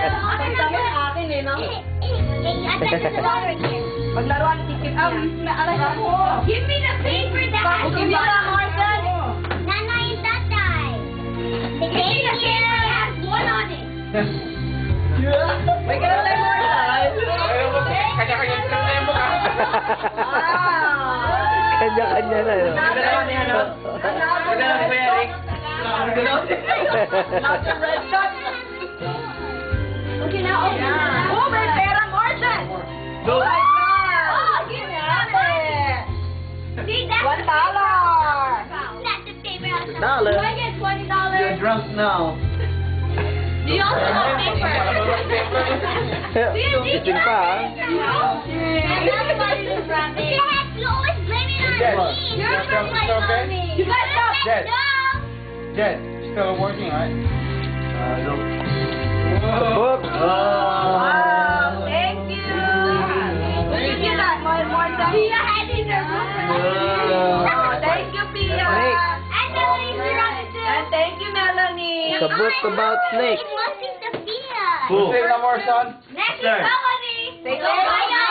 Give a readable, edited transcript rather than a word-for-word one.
akin eh, no? Paglaruan, tikit na. Naalala ko. Give me the paper that has Give me the Morgan. Nanay and Tatay. The paper has one on it. May ganun tayo, Morgan. Kanya-kanya sa tempo ka. Kanya-kanya na, no? Dalawa niya, no? Dalawa ko, Eric. Lots of red shot. Okay na, okay na. Oh, may pera, Morgan. Go. Oh my God. Oh, give me it. See, that's $1. That's the paper house. $1. Do I get $20? You're drunk now. Do you also have paper? Gising pa, ha? Another one is rabbit. You always blame it on Yes. me. You're Yes, the one blaming on okay. me. You guys stop. Yes. No. Jen, still working, right? No. The book. Wow, thank you. Will you give that more time? Pia had in her room. Oh, thank you, Pia. Snake. And Melanie, she wrote it too. And thank you, Melanie. The book about snakes. It wasn't the Pia. Say no more, son. Next is Sir. Melanie. Take Go, care. Maya.